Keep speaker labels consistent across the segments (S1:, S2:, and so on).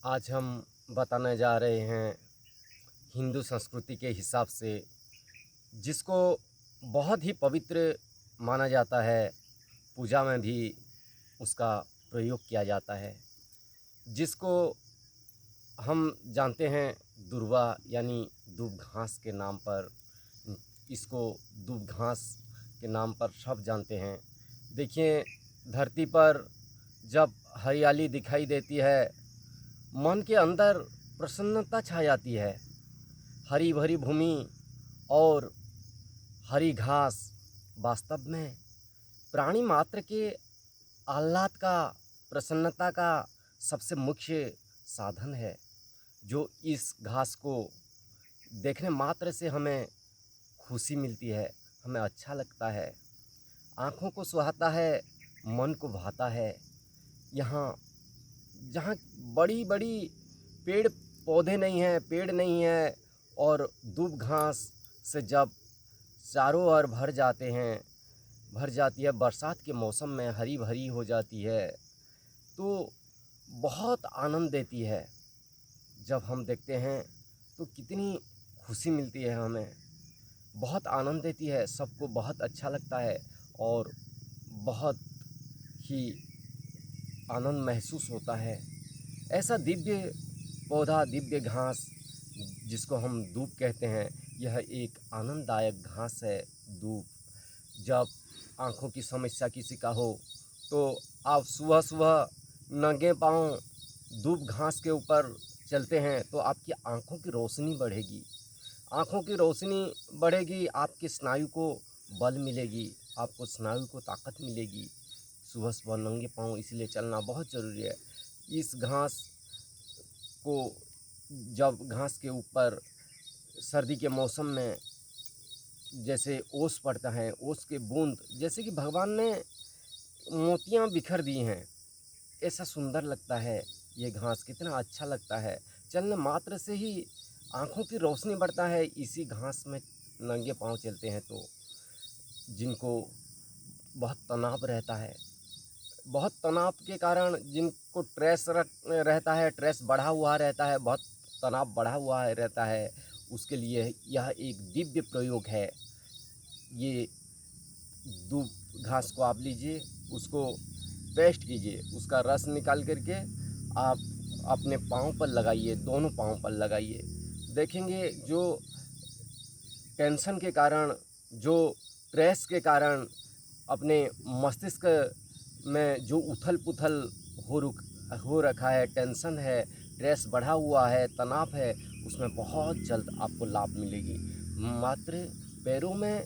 S1: आज हम बताने जा रहे हैं हिंदू संस्कृति के हिसाब से जिसको बहुत ही पवित्र माना जाता है। पूजा में भी उसका प्रयोग किया जाता है, जिसको हम जानते हैं दुर्वा यानी दूब घास के नाम पर। इसको दूब घास के नाम पर सब जानते हैं। देखिए, धरती पर जब हरियाली दिखाई देती है, मन के अंदर प्रसन्नता छा जाती है। हरी भरी भूमि और हरी घास वास्तव में प्राणी मात्र के आह्लाद का, प्रसन्नता का सबसे मुख्य साधन है। जो इस घास को देखने मात्र से हमें खुशी मिलती है, हमें अच्छा लगता है, आँखों को सुहाता है, मन को भाता है। यहाँ जहाँ बड़ी बड़ी पेड़ पौधे नहीं हैं, पेड़ नहीं है, और दूब घास से जब चारों ओर भर जाती है, बरसात के मौसम में हरी भरी हो जाती है, तो बहुत आनंद देती है। जब हम देखते हैं तो कितनी खुशी मिलती है, हमें बहुत आनंद देती है, सबको बहुत अच्छा लगता है और बहुत ही आनंद महसूस होता है। ऐसा दिव्य पौधा, दिव्य घास जिसको हम दूब कहते हैं, यह एक आनंददायक घास है। दूब, जब आँखों की समस्या किसी का हो तो आप सुबह सुबह नंगे पाँव दूब घास के ऊपर चलते हैं तो आपकी आँखों की रोशनी बढ़ेगी। आँखों की रोशनी बढ़ेगी, आपके स्नायु को बल मिलेगी, आपको स्नायु को ताकत मिलेगी। सुबह सुबह नंगे पाँव इसलिए चलना बहुत ज़रूरी है। इस घास को, जब घास के ऊपर सर्दी के मौसम में जैसे ओस पड़ता है, ओस के बूंद जैसे कि भगवान ने मोतियाँ बिखर दी हैं, ऐसा सुंदर लगता है। ये घास कितना अच्छा लगता है, चलने मात्र से ही आँखों की रोशनी बढ़ता है। इसी घास में नंगे पाँव चलते हैं तो जिनको बहुत तनाव रहता है, बहुत तनाव के कारण जिनको रहता है, स्ट्रेस बढ़ा हुआ रहता है, बहुत तनाव बढ़ा हुआ रहता है, उसके लिए यह एक दिव्य प्रयोग है। ये दूब घास को आप लीजिए, उसको पेस्ट कीजिए, उसका रस निकाल करके आप अपने पाँव पर लगाइए, दोनों पाँव पर लगाइए। देखेंगे जो टेंशन के कारण, जो स्ट्रेस के कारण अपने मस्तिष्क में जो उथल पुथल हो रखा है, टेंशन है, स्ट्रेस बढ़ा हुआ है, तनाव है, उसमें बहुत जल्द आपको लाभ मिलेगी। मात्र पैरों में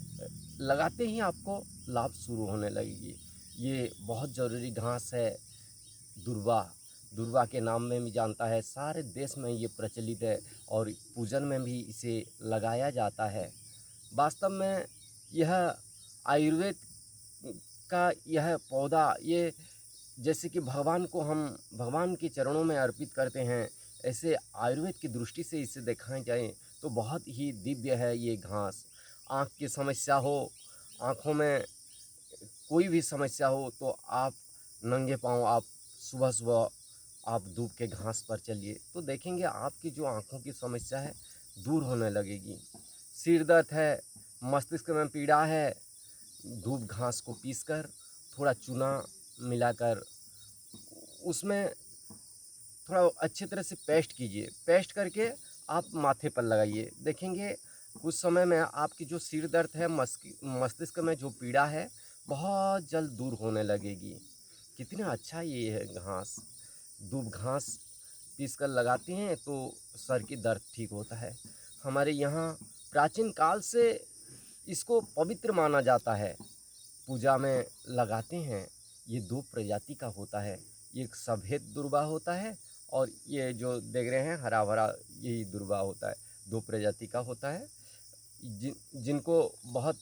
S1: लगाते ही आपको लाभ शुरू होने लगेगी। ये बहुत ज़रूरी घास है दुर्वा। दुर्वा के नाम में भी जानता है, सारे देश में ये प्रचलित है और पूजन में भी इसे लगाया जाता है। वास्तव में यह आयुर्वेद का यह पौधा, ये जैसे कि भगवान को हम भगवान के चरणों में अर्पित करते हैं, ऐसे आयुर्वेद की दृष्टि से इसे देखा जाए तो बहुत ही दिव्य है ये घास। आँख की समस्या हो, आँखों में कोई भी समस्या हो तो आप नंगे पाँव आप सुबह सुबह आप दूब के घास पर चलिए तो देखेंगे आपकी जो आँखों की समस्या है दूर होने लगेगी। सिर दर्द है, मस्तिष्क में पीड़ा है, दूब घास को पीसकर थोड़ा चूना मिलाकर उसमें थोड़ा अच्छी तरह से पेस्ट कीजिए, पेस्ट करके आप माथे पर लगाइए। देखेंगे कुछ समय में आपकी जो सिर दर्द है, मस्तिष्क में जो पीड़ा है, बहुत जल्द दूर होने लगेगी। कितना अच्छा ये है घास। दूब घास पीस कर लगाते हैं तो सर की दर्द ठीक होता है। हमारे यहाँ प्राचीन काल से इसको पवित्र माना जाता है, पूजा में लगाते हैं। ये दो प्रजाति का होता है, एक सफ़ेद दुर्वा होता है और ये जो देख रहे हैं हरा भरा, यही दुर्वा होता है। दो प्रजाति का होता है जिनको बहुत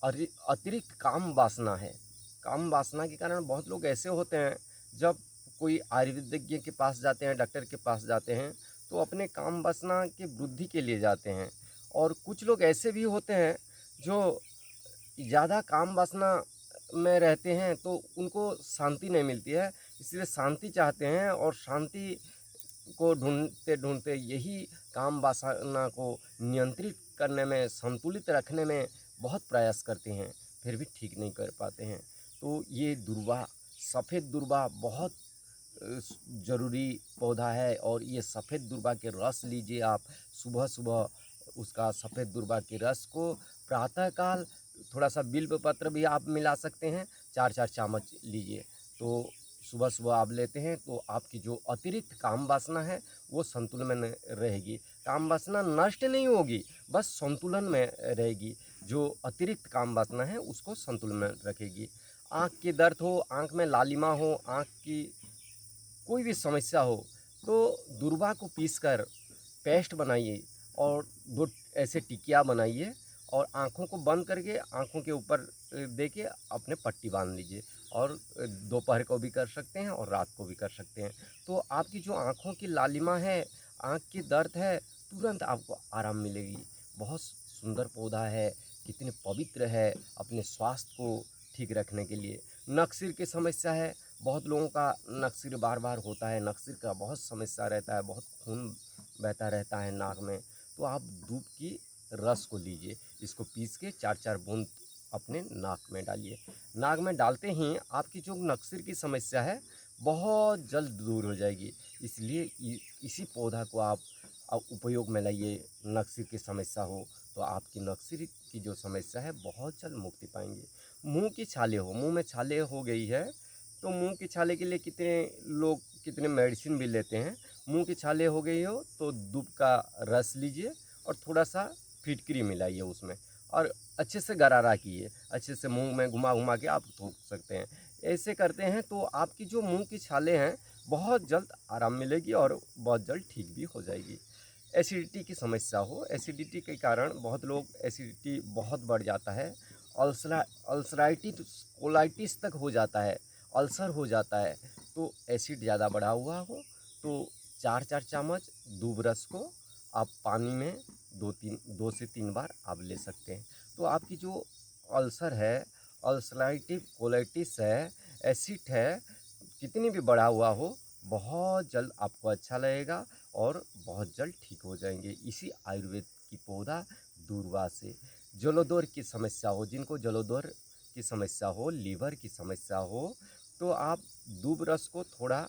S1: अतिरिक्त काम वासना है। काम वासना के कारण बहुत लोग ऐसे होते हैं, जब कोई आयुर्वेदिज्ञ के पास जाते हैं, डॉक्टर के पास जाते हैं तो अपने काम वासना के वृद्धि के लिए जाते हैं। और कुछ लोग ऐसे भी होते हैं जो ज़्यादा काम वासना में रहते हैं तो उनको शांति नहीं मिलती है, इसलिए शांति चाहते हैं और शांति को ढूंढते ढूंढते यही काम वासना को नियंत्रित करने में, संतुलित रखने में बहुत प्रयास करते हैं, फिर भी ठीक नहीं कर पाते हैं। तो ये दूर्वा, सफ़ेद दूर्वा बहुत ज़रूरी पौधा है। और ये सफ़ेद दूर्वा के रस लीजिए आप, सुबह सुबह उसका सफ़ेद दूर्वा के रस को प्रातःकाल, थोड़ा सा बिल्व पत्र भी आप मिला सकते हैं, 4-4 चम्मच लीजिए। तो सुबह सुबह आप लेते हैं तो आपकी जो अतिरिक्त काम वासना है वो संतुलन में रहेगी। काम वासना नष्ट नहीं होगी, बस संतुलन में रहेगी। जो अतिरिक्त काम वासना है उसको संतुलन में रखेगी। आँख की दर्द हो, आँख में लालिमा हो, आँख की कोई भी समस्या हो, तो दूर्वा को पीसकर पेस्ट बनाइए और 2 ऐसे टिकिया बनाइए और आँखों को बंद करके आँखों के ऊपर दे के अपने पट्टी बांध लीजिए। और दोपहर को भी कर सकते हैं और रात को भी कर सकते हैं। तो आपकी जो आँखों की लालिमा है, आँख की दर्द है, तुरंत आपको आराम मिलेगी। बहुत सुंदर पौधा है, कितने पवित्र है अपने स्वास्थ्य को ठीक रखने के लिए। नक्सीर की समस्या है, बहुत लोगों का नक्सीर बार बार होता है, नक्सीर का बहुत समस्या रहता है, बहुत खून बहता रहता है नाक में। तो आप दूध की रस को लीजिए, इसको पीस के 4-4 बूंद अपने नाक में डालिए। नाक में डालते ही आपकी जो नक्सीर की समस्या है बहुत जल्द दूर हो जाएगी। इसलिए इसी पौधा को आप उपयोग में लाइए। नक्सीर की समस्या हो तो आपकी नक्सीर की जो समस्या है बहुत जल्द मुक्ति पाएंगे। मुंह की छाले हो, मुंह में छाले हो गई है, तो मुंह की छाले के लिए कितने लोग कितने मेडिसिन भी लेते हैं। मुंह की छाले हो गई हो तो दूध का रस लीजिए और थोड़ा सा फिटकरी मिलाइए उसमें और अच्छे से गरारा कीजिए, अच्छे से मुंह में घुमा घुमा के आप थूक सकते हैं। ऐसे करते हैं तो आपकी जो मुंह की छाले हैं बहुत जल्द आराम मिलेगी और बहुत जल्द ठीक भी हो जाएगी। एसिडिटी की समस्या हो, एसिडिटी के कारण बहुत लोग, एसिडिटी बहुत बढ़ जाता है, अल्सराइटिस कोलाइटिस तक हो जाता है, अल्सर हो जाता है। तो एसिड ज़्यादा बढ़ा हुआ हो तो 4-4 चम्मच दूब रस को आप पानी में 2 से 3 बार आप ले सकते हैं। तो आपकी जो अल्सर है, अल्सराइटिव कोलाइटिस है, एसिड है, कितनी भी बढ़ा हुआ हो, बहुत जल्द आपको अच्छा लगेगा और बहुत जल्द ठीक हो जाएंगे इसी आयुर्वेद की पौधा दूर्वा से। जलोदर की समस्या हो, जिनको जलोदर की समस्या हो, लीवर की समस्या हो, तो आप दूब रस को थोड़ा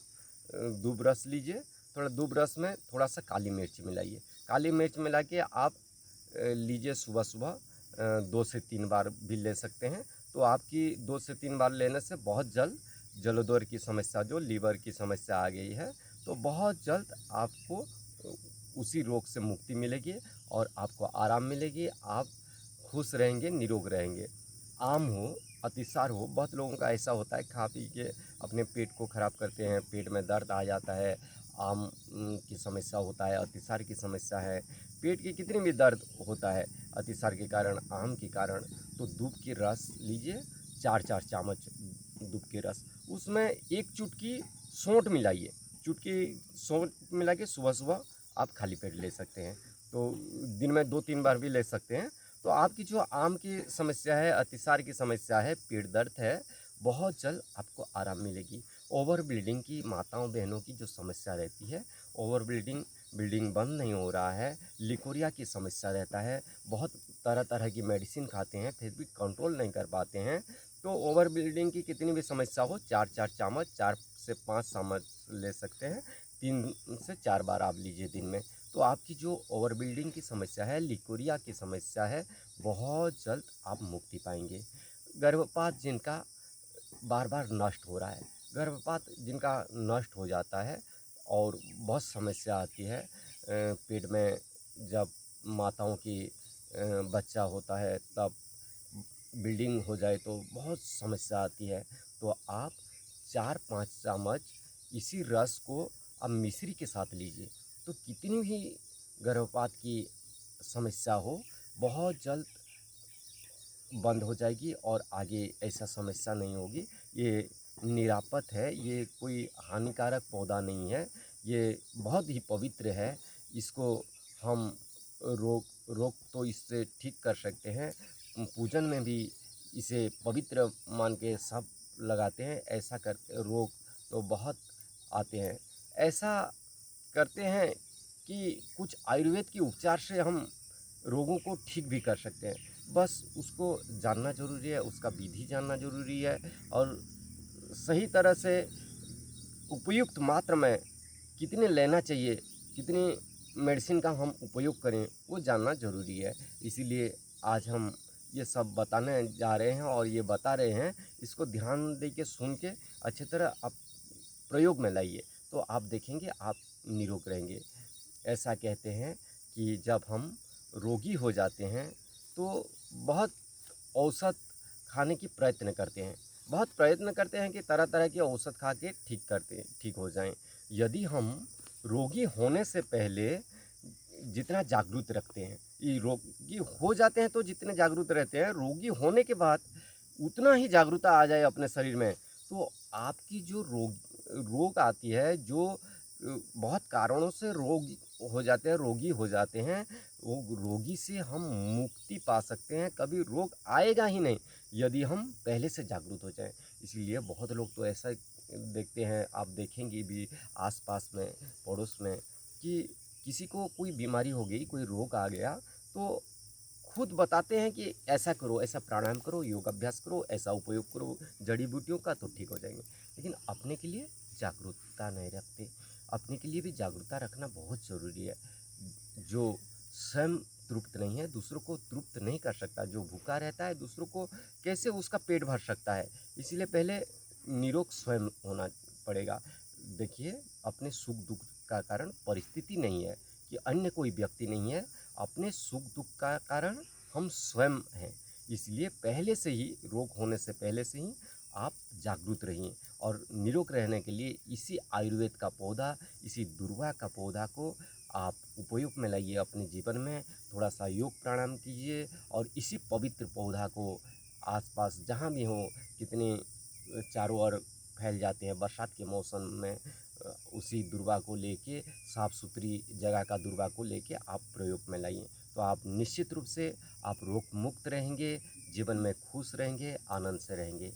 S1: दूब रस लीजिए, थोड़ा दूब रस में थोड़ा सा काली मिर्च मिलाइए, काली मिर्च मिला के आप लीजिए सुबह सुबह 2 से 3 बार भी ले सकते हैं। तो आपकी 2 से 3 बार लेने से बहुत जल्द जलोदर की समस्या, जो लीवर की समस्या आ गई है, तो बहुत जल्द आपको उसी रोग से मुक्ति मिलेगी और आपको आराम मिलेगी। आप खुश रहेंगे, निरोग रहेंगे। आम हो, अतिसार हो, बहुत लोगों का ऐसा होता है खा पी के अपने पेट को ख़राब करते हैं, पेट में दर्द आ जाता है, आम की समस्या होता है, अतिसार की समस्या है, पेट की कितनी भी दर्द होता है अतिसार के कारण, आम के कारण। तो दूध की रस लीजिए, 4-4 चम्मच दूध के रस, उसमें 1 चुटकी सौंठ मिलाइए, चुटकी सौंठ मिला के सुबह सुबह आप खाली पेट ले सकते हैं। तो दिन में 2-3 बार भी ले सकते हैं। तो आपकी जो आम की समस्या है, अतिसार की समस्या है, पेट दर्द है, बहुत जल्द आपको आराम मिलेगी। ओवर ब्लीडिंग की माताओं बहनों की जो समस्या रहती है, ओवर ब्लीडिंग, ब्लीडिंग बंद नहीं हो रहा है, लिकोरिया की समस्या रहता है, बहुत तरह तरह की मेडिसिन खाते हैं फिर भी कंट्रोल नहीं कर पाते हैं। तो ओवर ब्लीडिंग की कितनी भी समस्या हो, 4-4 चम्मच, 4 से 5 चम्मच ले सकते हैं, 3 से 4 बार आप लीजिए दिन में। तो आपकी जो ओवर बिल्डिंग की समस्या है, लिकोरिया की समस्या है, बहुत जल्द आप मुक्ति पाएंगे। गर्भपात जिनका बार बार नष्ट हो रहा है, गर्भपात जिनका नष्ट हो जाता है और बहुत समस्या आती है पेट में, जब माताओं की बच्चा होता है तब ब्लीडिंग हो जाए तो बहुत समस्या आती है। तो आप 4-5 चम्मच इसी रस को आप मिश्री के साथ लीजिए, तो कितनी भी गर्भपात की समस्या हो बहुत जल्द बंद हो जाएगी और आगे ऐसा समस्या नहीं होगी। ये निरापद है, ये कोई हानिकारक पौधा नहीं है, ये बहुत ही पवित्र है। इसको हम रोग रोग तो इससे ठीक कर सकते हैं, पूजन में भी इसे पवित्र मान के सब लगाते हैं। ऐसा कर रोग तो बहुत आते हैं, ऐसा करते हैं कि कुछ आयुर्वेद के उपचार से हम रोगों को ठीक भी कर सकते हैं, बस उसको जानना ज़रूरी है, उसका विधि जानना ज़रूरी है और सही तरह से उपयुक्त मात्रा में कितने लेना चाहिए, कितनी मेडिसिन का हम उपयोग करें, वो जानना ज़रूरी है। इसीलिए आज हम ये सब बताने जा रहे हैं और ये बता रहे हैं, इसको ध्यान दे के सुन के अच्छी तरह आप प्रयोग में लाइए, तो आप देखेंगे आप निरोग रहेंगे। ऐसा कहते हैं कि जब हम रोगी हो जाते हैं तो बहुत औषध खाने की प्रयत्न करते हैं, बहुत प्रयत्न करते हैं कि तरह तरह की औषध खा के ठीक हो जाएं। यदि हम रोगी होने से पहले जितना जागरूक रखते हैं, ये रोगी हो जाते हैं तो जितने जागरूक रहते हैं, रोगी होने के बाद उतना ही जागरूकता आ जाए अपने शरीर में, तो आपकी जो रोग आती है, जो बहुत कारणों से रोग हो जाते हैं, रोगी हो जाते हैं, वो रोगी से हम मुक्ति पा सकते हैं, कभी रोग आएगा ही नहीं यदि हम पहले से जागरूक हो जाएं। इसलिए बहुत लोग तो ऐसा देखते हैं, आप देखेंगे भी आसपास में, पड़ोस में, कि किसी को कोई बीमारी हो गई, कोई रोग आ गया, तो खुद बताते हैं कि ऐसा करो, ऐसा प्राणायाम करो, योग अभ्यास करो, ऐसा उपयोग करो जड़ी बूटियों का, तो ठीक हो जाएंगे। लेकिन अपने के लिए जागरूकता नहीं रखते। अपने के लिए भी जागरूकता रखना बहुत ज़रूरी है। जो स्वयं तृप्त नहीं है, दूसरों को तृप्त नहीं कर सकता। जो भूखा रहता है, दूसरों को कैसे उसका पेट भर सकता है। इसीलिए पहले निरोग स्वयं होना पड़ेगा। देखिए, अपने सुख दुख का कारण परिस्थिति नहीं है, कि अन्य कोई व्यक्ति नहीं है, अपने सुख दुख का कारण हम स्वयं हैं। इसलिए पहले से ही, रोग होने से पहले से ही आप जागरूक रहिए और निरोग रहने के लिए इसी आयुर्वेद का पौधा, इसी दुर्वा का पौधा को आप उपयोग में लाइए अपने जीवन में। थोड़ा सा योग प्राणायाम कीजिए और इसी पवित्र पौधा को आसपास जहाँ भी हो, कितने चारों ओर फैल जाते हैं बरसात के मौसम में, उसी दुर्वा को लेके, साफ़ सुथरी जगह का दुर्वा को लेके आप प्रयोग में लाइए, तो आप निश्चित रूप से आप रोग मुक्त रहेंगे, जीवन में खुश रहेंगे, आनंद से रहेंगे।